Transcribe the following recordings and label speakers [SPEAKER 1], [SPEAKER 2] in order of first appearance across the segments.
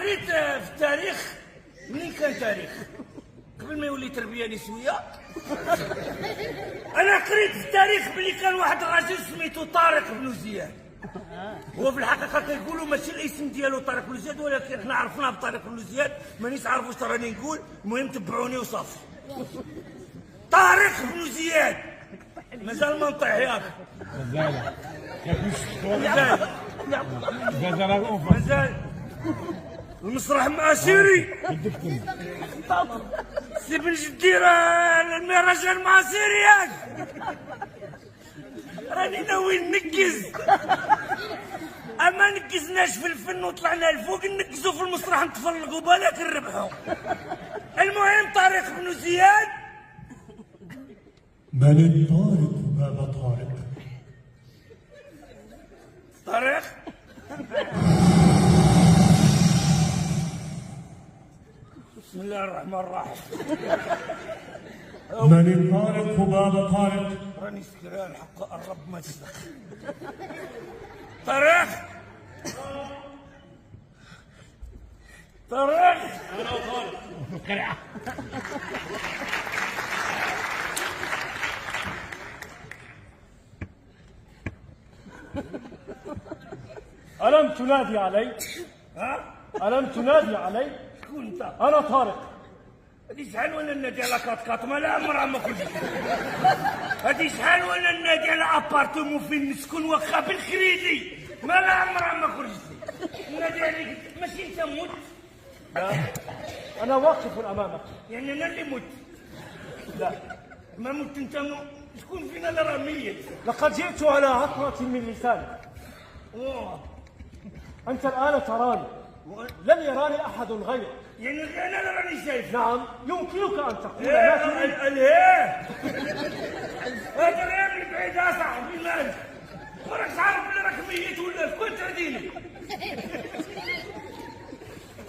[SPEAKER 1] قريت في التاريخ. منين كان تاريخ؟ قبل ما يولي تربيه نسويه. انا قريت في التاريخ بلي كان واحد الراجل سميتو طارق بن زياد. هو في الحقيقه كيقولوا ماشي الاسم ديالو طارق بن زياد، ولكن احنا عرفناه بطارق بن زياد. مانيش عارف واش راني نقول، المهم تبعوني وصافي. طارق بن زياد مازال ما نطيح ياك. مازال المسرح المعاصري سي بن جدي راه المهرجان المعاصري ياك. راني ناوي ننكز، اما نكزناش في الفن وطلعنا لفوق، نكزو في المسرح نتفرقوا بالك نربحوا. المهم طارق بن زياد.
[SPEAKER 2] من الطارق باب طارق؟
[SPEAKER 1] طارق بسم الله الرحمن الرحيم.
[SPEAKER 2] من الطارق باب طارق؟
[SPEAKER 1] راني سكران حق الرب ما تصدق. طارق طارق
[SPEAKER 3] انا وطارق القرعه.
[SPEAKER 4] ألم تنادي علي؟
[SPEAKER 1] ها؟
[SPEAKER 4] ألم تنادي علي؟
[SPEAKER 1] شكون انت؟
[SPEAKER 4] أنا طارق.
[SPEAKER 1] هادي شحال وانا نادي على كاط ما لا عمرها ما كنت. هادي شحال وانا نادي على ابارتمون فين نسكن واخا بالكريدي ما لا عمرها ما خرجت. نادي عليك ماشي انت مت.
[SPEAKER 4] لا، أنا واقف أمامك.
[SPEAKER 1] يعني انا اللي مت.
[SPEAKER 4] لا،
[SPEAKER 1] ما مت انت. شكون فينا اللي راه ميت؟
[SPEAKER 4] لقد جئت على عطرة من لسانك.
[SPEAKER 1] اوه
[SPEAKER 4] أنت الآن تراني، لم يراني أحد غيرك.
[SPEAKER 1] يعني انا اللي راني شايف.
[SPEAKER 4] نعم، يمكنك أن تقول ما تريد.
[SPEAKER 1] الهيه هذا الريال اللي بعيد يا صاحبي مالك؟ وراك عارف بلي راك ميت ولا كنت تهديني؟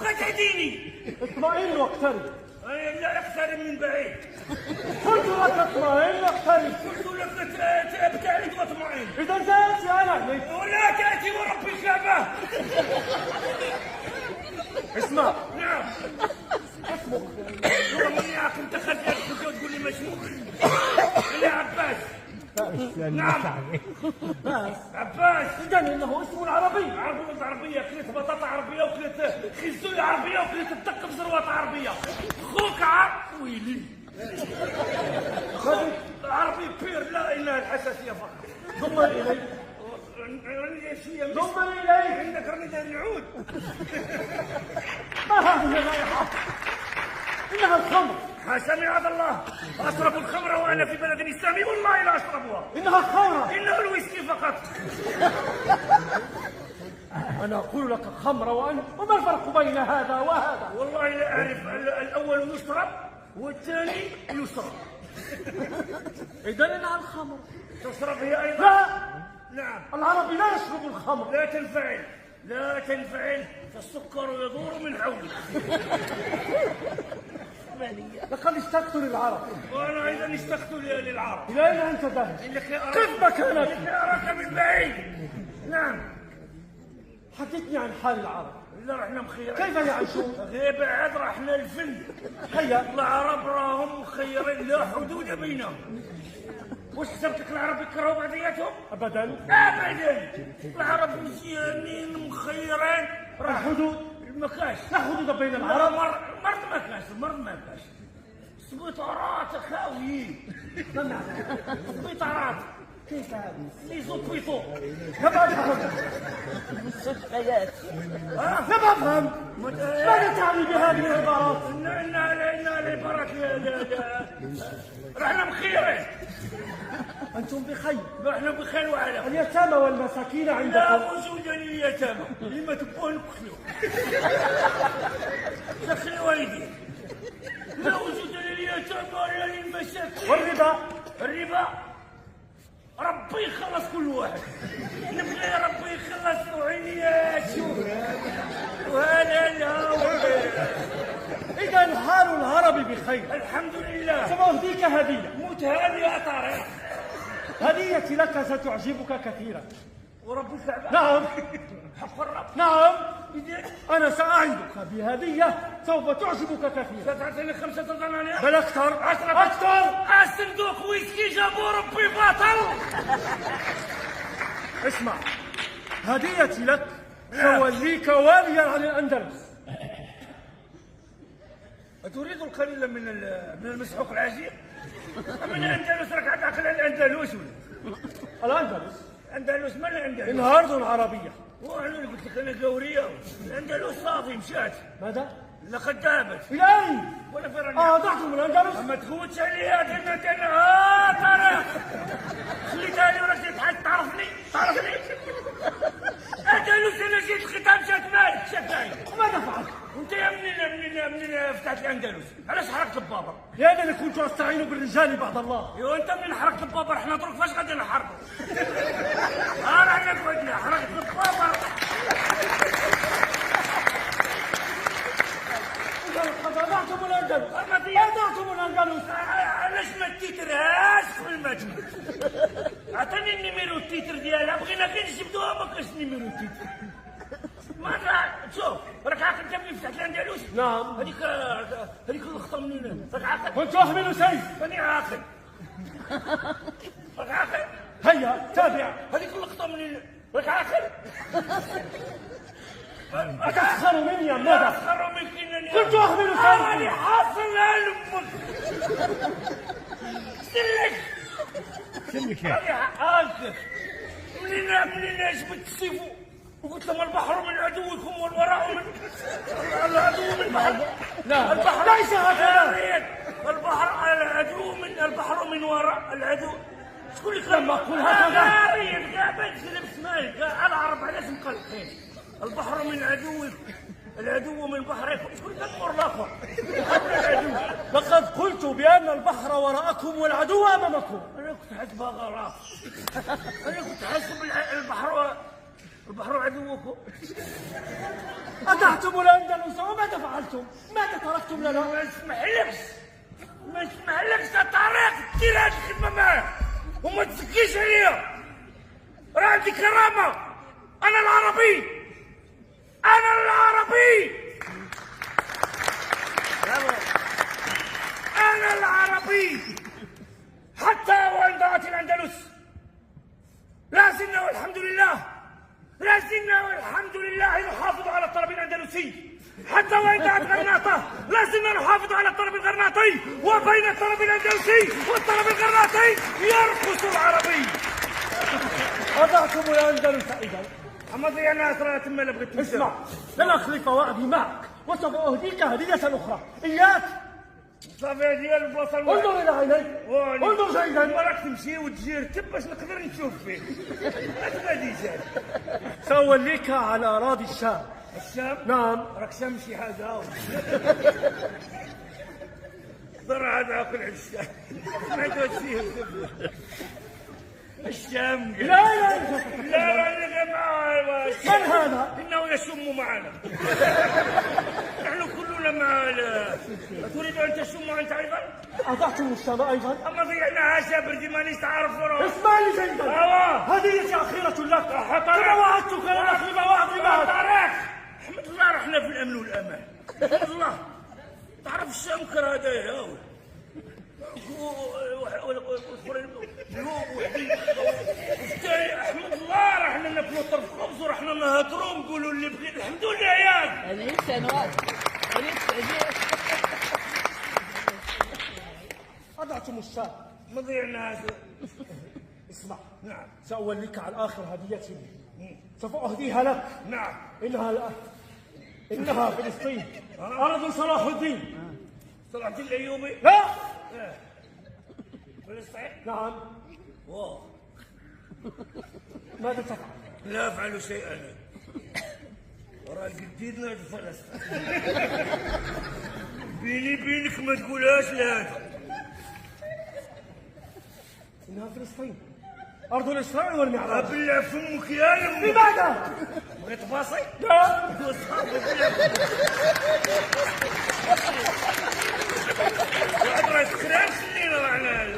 [SPEAKER 1] بقى تهديني.
[SPEAKER 4] اطمئن واقترب.
[SPEAKER 1] لا اقترب من بعيد.
[SPEAKER 4] قلت لك اطمئن واقترب.
[SPEAKER 1] قلت لك ابتعد واطمئن.
[SPEAKER 4] إذا تأتي أنا إليك.
[SPEAKER 1] ولا تأتي ورب الكعبة.
[SPEAKER 4] اسمع.
[SPEAKER 1] نعم.
[SPEAKER 4] اسمك.
[SPEAKER 1] والله ياك انت خليك تقول لي مشموخ. يا عباس. نعم. عباس.
[SPEAKER 4] إذا إنه اسم عربي.
[SPEAKER 1] عربية كليت بطاطا عربية وكليت خيزوية عربية وكليت الدق بزروات عربية. خوك ويلي. عربي بير لا إله الحساسية فقط.
[SPEAKER 4] ضمني إليك. ضمني إليك.
[SPEAKER 1] عندك راني داير العود.
[SPEAKER 4] ما هذه الرائحة؟ إنها الخمر.
[SPEAKER 1] حاشا عبد الله، أشرب الخمر وأنا في بلد إسلامي والله لا أشربها.
[SPEAKER 4] إنها خمرة.
[SPEAKER 1] إنه الويسكي فقط.
[SPEAKER 4] أنا أقول لك خمرة وما الفرق بين هذا وهذا؟
[SPEAKER 1] والله لا أعرف. الأول يشرب والثاني يشرب.
[SPEAKER 4] إذا إنها الخمر.
[SPEAKER 1] تشرب هي أيضا؟
[SPEAKER 4] لا.
[SPEAKER 1] نعم.
[SPEAKER 4] العربي لا يشرب الخمر.
[SPEAKER 1] لا تنفعل لا تنفعل، فالسكر يدور من حولك.
[SPEAKER 4] لقد اشتقت للعرب.
[SPEAKER 1] وأنا أيضا اشتقت للعرب.
[SPEAKER 4] إلى أين أنت ذاهب؟ كيف مكانك؟
[SPEAKER 1] إنك أراك من بعيد. نعم.
[SPEAKER 4] حدثني عن حال العرب.
[SPEAKER 1] إذا رحنا مخيرين.
[SPEAKER 4] كيف يعيشون؟
[SPEAKER 1] غير بعد رحنا الفن.
[SPEAKER 4] هيا.
[SPEAKER 1] العرب راهم مخيرين لا حدود بينهم. واش حسبتك العرب يكرهوا بعضياتهم؟
[SPEAKER 4] أبدا.
[SPEAKER 1] أبدا. العرب مزيانين مخيرين.
[SPEAKER 4] الحدود
[SPEAKER 1] ما كاش.
[SPEAKER 4] لا حدود بين العرب.
[SPEAKER 1] مرض ما كاش. المرض ما كاش. سبيطارات خاويين. سبيطارات.
[SPEAKER 4] كيف هذا؟
[SPEAKER 1] لي زوبيطو.
[SPEAKER 4] لا أفهم.
[SPEAKER 1] مستشفيات.
[SPEAKER 4] لا أفهم. ماذا تعني بهذه العبارات؟
[SPEAKER 1] إن العبارات رحنا بخير.
[SPEAKER 4] أنتم بخير.
[SPEAKER 1] رحنا بخير وعلى.
[SPEAKER 4] اليتامى والمساكين
[SPEAKER 1] لا
[SPEAKER 4] عندكم.
[SPEAKER 1] وجود لليتامى. لما تبغون نقتلوا. دخلي والدي. لا وجود لليتامى ولا للمساكين.
[SPEAKER 4] والربا.
[SPEAKER 1] الربا ربي يخلص كل واحد. نبغي ربي يخلص عينيات وهلا لا.
[SPEAKER 4] إذا حال العرب بخير.
[SPEAKER 1] الحمد لله.
[SPEAKER 4] سأهديك هدية.
[SPEAKER 1] موت هذه يا طارق.
[SPEAKER 4] هديتي لك ستعجبك كثيرا.
[SPEAKER 1] ورب الكعبة.
[SPEAKER 4] نعم.
[SPEAKER 1] حق الرب.
[SPEAKER 4] نعم. أنا سأعدك بهدية سوف تعجبك كثيرا.
[SPEAKER 1] ستعطيني 5 دنانير.
[SPEAKER 4] بل أكثر.
[SPEAKER 1] 10
[SPEAKER 4] أكثر.
[SPEAKER 1] الصندوق ويسكي جابوا ربي بطل.
[SPEAKER 4] اسمع، هديتي لك سأوليك واليا عن الأندلس.
[SPEAKER 1] أتريد القليل من المسحوق العجيب؟ من الأندلس راك عتعقل على الأندلس ولا؟
[SPEAKER 4] الأندلس.
[SPEAKER 1] الأندلس من الأندلس؟
[SPEAKER 4] إنها أرض عربية.
[SPEAKER 1] وأنا اللي قلت لك أنا قورية. الأندلس صافي مشات.
[SPEAKER 4] ماذا؟
[SPEAKER 1] لقد ذهبت.
[SPEAKER 4] إلى أين؟
[SPEAKER 1] ولا في رجع.
[SPEAKER 4] ضعتم الأندلس؟
[SPEAKER 1] ما تخوتش عليها كنا طارق. خليتها لي وراك تحس تعرفني. الأندلس أنا جيت الختام شات مالك شتاي.
[SPEAKER 4] ماذا فعلت؟
[SPEAKER 1] وأنت يا منين فتحت الأندلس؟ علاش حرقت البابا؟
[SPEAKER 4] لأنني كنت أستعين بالرجال بعد الله.
[SPEAKER 1] ايوا انت من حرقت البابا احنا نترك فاش غادي نحرقوا؟ انا قلت حرقت البابا.
[SPEAKER 4] ضعتم الأندلس. ضعتم الأندلس.
[SPEAKER 1] علاش ما تيترهاش في المجمع؟ عطيني النيميرو التيتر ديالها بغينا كي نجبدوها ما كاينش نيميرو التيتر. ماذا؟ شوف راك عاقل انت ملي فتحت الاندلس؟
[SPEAKER 4] نعم.
[SPEAKER 1] هذيك اللقطه منين؟ راك عاقل؟
[SPEAKER 4] كنت أحمل سيف.
[SPEAKER 1] ماني عاقل. راك عاقل؟
[SPEAKER 4] هيا تابع.
[SPEAKER 1] هذيك اللقطه منين؟ راك عاقل؟
[SPEAKER 4] أتسخر مني أم ماذا؟
[SPEAKER 1] أسخر منك إنني
[SPEAKER 4] كنت أحمل سيف.
[SPEAKER 1] أنا حاصل لأمك.
[SPEAKER 3] سلك يا
[SPEAKER 1] أنا حاصل. منين جبت السيف وقلت لهم البحر من عدوكم والوراء من العدو من البحر.
[SPEAKER 4] لا
[SPEAKER 1] البحر
[SPEAKER 4] ليس هكذا.
[SPEAKER 1] البحر من وراء العدو. شكون اللي
[SPEAKER 4] لما أقول هكذا.
[SPEAKER 1] ريت كاع بنت بسمايك العرب علاش مقلقين؟ البحر من عدوك العدو من بحركم. شكون اللي كتمر الاخر؟
[SPEAKER 4] لقد قلت بأن البحر وراءكم والعدو أمامكم.
[SPEAKER 1] انا كنت حاسبها غلط. انا كنت حاسب البحر عدوكم.
[SPEAKER 4] أدعتم الأندلس وماذا فعلتم؟ ماذا تركتم لنا؟
[SPEAKER 1] ما نسمحلكش يا طارق دير هاد الخدمه معاه وما تزكيش عليا. راه عندي كرامه. انا العربي. أنا العربي حتى وإن ضاعت الأندلس لا زلنا والحمد لله نحافظ على الطرب الأندلسي. حتى وإن ضاعت غرناطة لا زلنا نحافظ على الطرب الغرناطي. وبين الطرب الأندلسي والطرب الغرناطي يرقص العربي.
[SPEAKER 4] أضعتم الأندلس أيضا.
[SPEAKER 1] أما ضيعنا أسرار تما لا بغيت تمشي.
[SPEAKER 4] اسمع، لن أخلف وعدي معك وسوف أهديك هدية أخرى. إياك.
[SPEAKER 1] صافي ديال البصل.
[SPEAKER 4] انظر إلى عيني. انظر جيدا.
[SPEAKER 1] وراك تمشي وتجي ركب باش نقدر نشوف فيه. اش غادي جاي؟
[SPEAKER 4] سأوليك على أراضي الشام.
[SPEAKER 1] الشام؟
[SPEAKER 4] نعم.
[SPEAKER 1] راك شام شي حاجة. ضر هذا أكل على الشام. ما توسيه الشام.
[SPEAKER 4] لا
[SPEAKER 1] من
[SPEAKER 4] هذا؟
[SPEAKER 1] إنه يشم معنا. نحن كلنا مع تريد أن تشم أنت أيضا؟
[SPEAKER 4] أضعتم الشام أيضا؟
[SPEAKER 1] أما ضيعناها شابردي مانيش تعرف وراء.
[SPEAKER 4] اسمعني جيدا. هدية أخيرة لك. كما وعدتك لن أخلف وعدي معك.
[SPEAKER 1] احمد الله رحنا في الأمن والأمان. احمد الله. تعرف الشمكر هذا يا احمد الله رحنا ناكلوا طرف خبز ورحنا نهضروا نقولوا اللي بغيت. الحمد لله ياك.
[SPEAKER 5] أنا سنوات.
[SPEAKER 4] أضعتم الشام.
[SPEAKER 1] ما ضيعناش.
[SPEAKER 4] اسمع.
[SPEAKER 1] نعم.
[SPEAKER 4] سأوليك على آخر هدية لي. سوف أهديها لك.
[SPEAKER 1] نعم.
[SPEAKER 4] إنها فلسطين. أرض صلاح الدين.
[SPEAKER 1] صلاح الدين الأيوبي.
[SPEAKER 4] لا.
[SPEAKER 1] فلسطين.
[SPEAKER 4] نعم.
[SPEAKER 1] واو.
[SPEAKER 4] ماذا تفعل؟
[SPEAKER 1] لا أفعل شيئا. راه جديدنا فلسطين. بيني بينك ما تقولهاش لهذا.
[SPEAKER 4] إنها فلسطين. أرض الإسراء والمعراج.
[SPEAKER 1] بالله فمك يا لمي.
[SPEAKER 4] لماذا؟
[SPEAKER 1] بغيت باصي؟
[SPEAKER 4] لا.
[SPEAKER 1] واحد راه سكران خلينا معنا.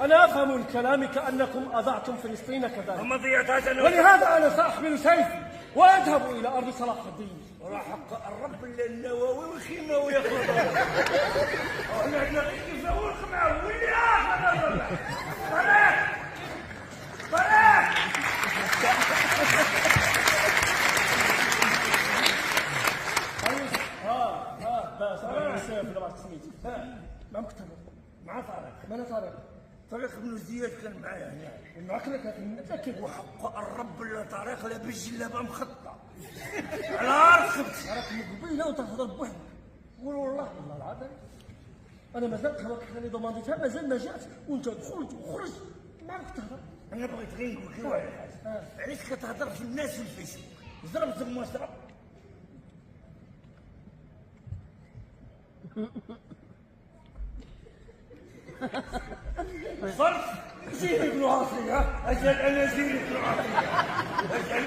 [SPEAKER 4] أنا أفهم الكلام كأنكم أضعتم فلسطين كذلك،
[SPEAKER 1] وما ضيعتهاش انا.
[SPEAKER 4] ولهذا أنا سأحمل سيفي وأذهب إلى أرض صلاح الدين.
[SPEAKER 1] وراه حق الرب النووي والخيماوي يخلطوا. احنا كيف نورك معاه ولي طريق طريق.
[SPEAKER 4] بس أنا السيف اللي بعد سميتي ما مكتبه
[SPEAKER 1] مع طارق.
[SPEAKER 4] ما أنا طارق
[SPEAKER 1] طارق بن زياد كان معايا هنا.
[SPEAKER 4] معك لك متأكد.
[SPEAKER 1] وحق الرب لا طارق لا بالجلابه مخطه على ركبتي.
[SPEAKER 4] راك من قبيله وتهضر بوحدك. قول والله العظيم انا مازال خلاص اللي ضمانتها مازال ما جات وانت دخلت وخرجت ما راك تهضر.
[SPEAKER 1] انا بغيت غير نقول لك واحد حاجه. علاش كتهضر في الناس في الفيسبوك؟ ضرب زعما ضرب. صرت زيد ابن عاصية. اجل انا زيد ابن عاصية. اجل